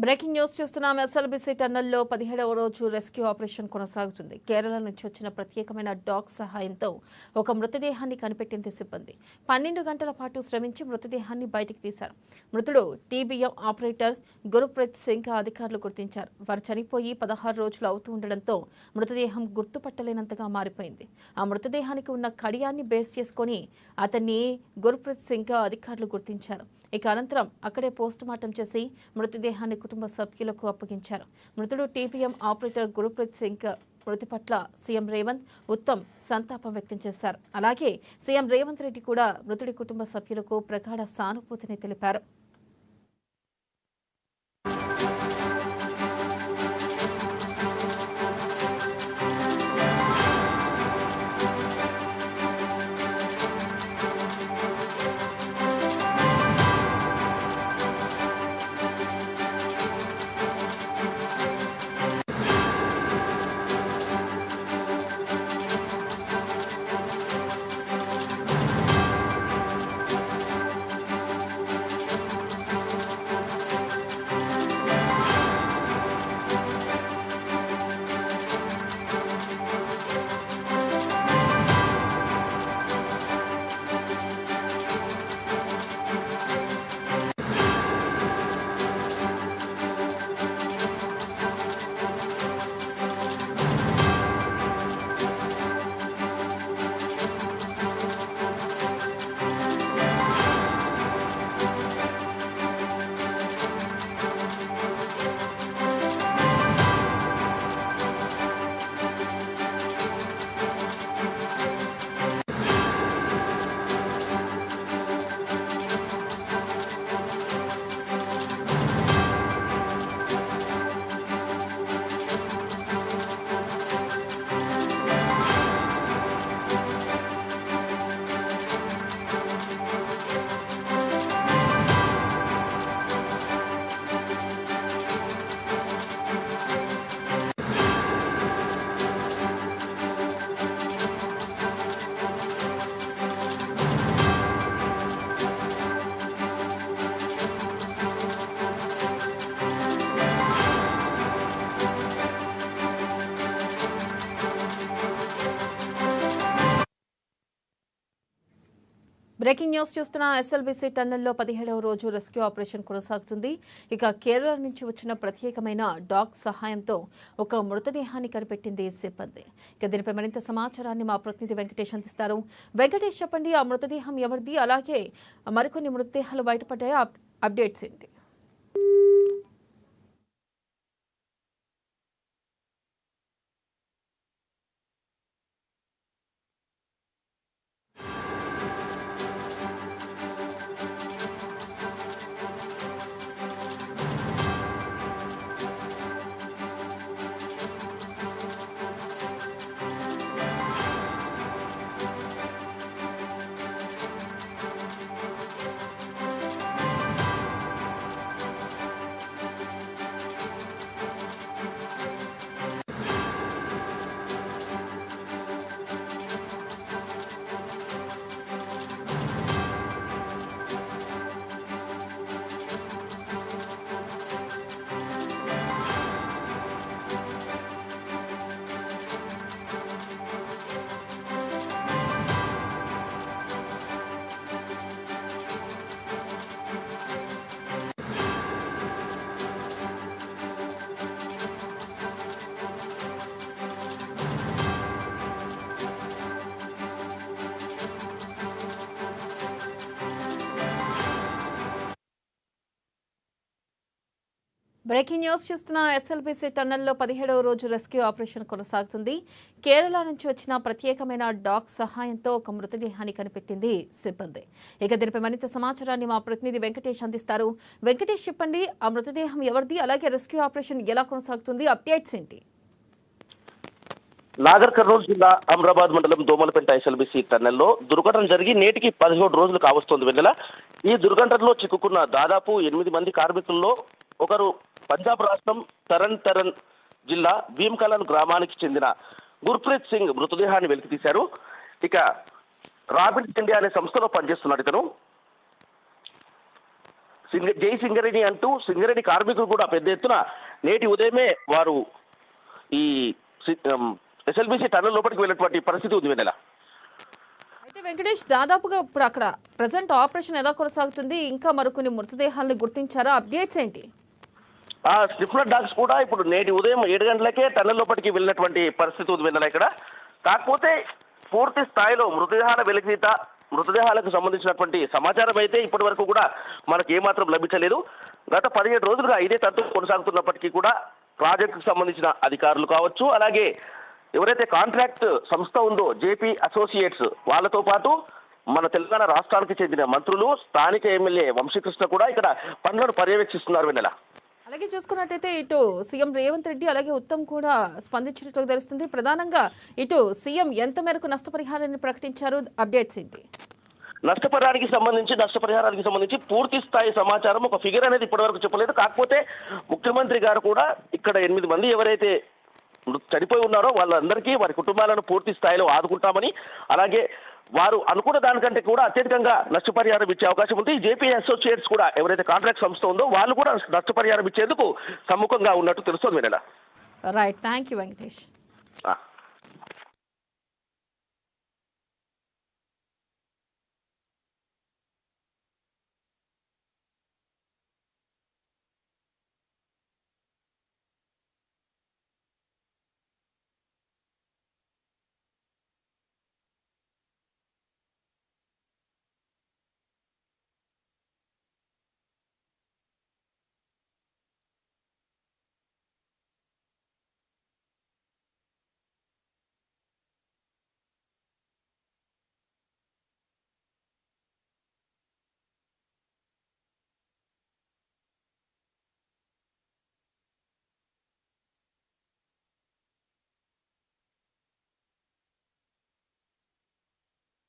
Breaking news చూస్తున్నాం. SLBC టన్నెల్లో 17వ రోజు rescue operation కొనసాగుతుంది. కేరళ నుంచి వచ్చిన ప్రత్యేకమైన డాగ్ సహాయంతో ఒక మృతదేహాన్ని కనిపెట్టింది సిబ్బంది. 12 గంటల పాటు శ్రమించి మృతదేహాన్ని బయటికి తీశారు. మృతుడు టీబీఎం ఆపరేటర్ గురుప్రీత్ సింగ్ అధికారులు గుర్తించారు. వారు చనిపోయి 16 రోజులు అవుతూ ఉండడంతో మృతదేహం గుర్తుపట్టలేనంతగా మారిపోయింది. ఆ మృతదేహానికి ఉన్న కడియాన్ని బేస్ చేసుకుని అతన్ని గురుప్రీత్ సింగ్ అధికారులు గుర్తించారు. ఇక అనంతరం అక్కడే పోస్టుమార్టం చేసి మృతదేహాన్ని కుటుంబ సభ్యులకు అప్పగించారు. మృతుడు టీపీఎం ఆపరేటర్ గురుప్రీత్ సింగ్ మృతి పట్ల సీఎం రేవంత్ ఉత్తమ్ సంతాపం వ్యక్తం చేశారు. అలాగే సీఎం రేవంత్ రెడ్డి కూడా మృతుడి కుటుంబ సభ్యులకు ప్రగాఢ సానుభూతిని తెలిపారు. బ్రేకింగ్ న్యూస్ చూస్తున్న ఎస్ఎల్బీసీ టన్నెల్లో 17వ రోజు రెస్క్యూ ఆపరేషన్ కొనసాగుతుంది. ఇక కేరళ నుంచి వచ్చిన ప్రత్యేకమైన డాగ్ సహాయంతో ఒక మృతదేహాన్ని కనిపెట్టింది సిబ్బంది. ఇక దీనిపై మరింత సమాచారాన్ని మా ప్రతినిధి వెంకటేష్ అందిస్తారు. వెంకటేష్, చెప్పండి, ఆ మృతదేహం ఎవరిది? అలాగే మరికొన్ని మృతదేహాలు బయటపడ్డాయి, అప్డేట్స్ ఏంటి? బ్రేకింగ్ న్యూస్ చూస్తున్న ఎస్ఎల్బీసీ టన్నెల్లో 17వ రోజు రెస్క్యూ ఆపరేషన్ కొనసాగుతుంది. కేరళ నుంచి వచ్చిన ప్రత్యేకమైన డాగ్ సహాయంతో ఒక మృతదేహాన్ని కనిపెట్టింది సిబ్బంది. ఇక దీనిపై మరింత సమాచారాన్ని మా ప్రతినిధి వెంకటేష్ అందిస్తారు. వెంకటేష్, చెప్పండి, ఆ మృతదేహం ఎవరిది? అలాగే రెస్క్యూ ఆపరేషన్ ఎలా కొనసాగుతుంది? అప్డేట్స్ ఏంటి? నాగర్ కర్నూలు జిల్లా అమ్రాబాద్ మండలం దోమలపేట ఎస్ఎల్బీసీ టన్నెల్లో దుర్ఘటన జరిగి నేటికి 17 రోజులు కావస్తోంది. వెన్నెల, ఈ దుర్ఘటనలో చిక్కుకున్న దాదాపు 8 మంది కార్మికుల్లో ఒకరు పంజాబ్ రాష్ట్రం తరణ్ జిల్లా భీమ్కలన్ గ్రామానికి చెందిన గుర్ప్రీత్ సింగ్ మృతదేహాన్ని వెలికితీశారు. ఇక రాబిన్స్ ఇండియా అనే సంస్థలో పనిచేస్తున్నాడు ఇతను. జై సింగరేణి అంటూ సింగరేణి కార్మికులు కూడా పెద్ద ఎత్తున నేటి ఉదయమే వారు ఈ ఎస్ఎల్బిసి టన్నల్ లోపలికి వెళ్ళినటువంటి పరిస్థితి ఉంది వెన్నెల. అయితే వెంకటేష్, దాదాపుగా ఇప్పుడు అక్కడ ప్రజెంట్ ఆపరేషన్ ఎలా కొనసాగుతుంది? ఇంకా మరికొన్ని మృతదేహాలను గుర్తించారా? అప్డేట్స్ ఏంటి? ఆ స్నిఫర్ డాగ్స్ కూడా ఇప్పుడు నేటి ఉదయం 7 గంటలకే టన్నల్ లోపలికి వెళ్ళినటువంటి పరిస్థితి ఉంది వెన్నెల ఇక్కడ. కాకపోతే పూర్తి స్థాయిలో మృతదేహాల వెలికితీత, మృతదేహాలకు సంబంధించినటువంటి సమాచారం అయితే ఇప్పటి వరకు కూడా మనకు ఏమాత్రం లభించలేదు. గత 17 రోజులుగా ఇదే తంతు కొనసాగుతున్నప్పటికీ కూడా ప్రాజెక్టుకు సంబంధించిన అధికారులు కావచ్చు, అలాగే ఎవరైతే కాంట్రాక్ట్ సంస్థ ఉందో జేపీ అసోసియేట్స్ వాళ్ళతో పాటు మన తెలంగాణ రాష్ట్రానికి చెందిన మంత్రులు, స్థానిక ఎమ్మెల్యే వంశీకృష్ణ కూడా ఇక్కడ పనులను పర్యవేక్షిస్తున్నారు వెన్నెల. అలాగే చూసుకున్నట్టయితే ఇటు సీఎం రేవంత్ రెడ్డి అలాగే ఉత్తమ్ కూడా స్పందించినట్లు తెలుస్తుంది. ప్రధానంగా ఇటు సీఎం ఎంత మేరకు నష్టపరిహారాన్ని ప్రకటించారు? అప్డేట్స్ ఏంటి? నష్టపరిహారానికి సంబంధించి పూర్తి స్థాయి సమాచారం, ఒక ఫిగర్ అనేది ఇప్పటివరకు చెప్పలేదు. కాకపోతే ముఖ్యమంత్రి గారు కూడా ఇక్కడ 8 మంది ఎవరైతే చనిపోయి ఉన్నారో వాళ్ళందరికీ వారి కుటుంబాలను పూర్తి స్థాయిలో ఆదుకుంటామని, అలాగే వారు అనుకున్న దానికంటే కూడా అత్యధికంగా నష్టపరిహారం ఇచ్చే అవకాశం ఉంది. జేపీ అసోసియేట్స్ కూడా ఎవరైతే కాంట్రాక్ట్ సంస్థ ఉందో వాళ్ళు కూడా నష్టపరిహారం ఇచ్చేందుకు సమ్ముఖంగా ఉన్నట్టు తెలుస్తోంది madam. Right, thank you Venkatesh.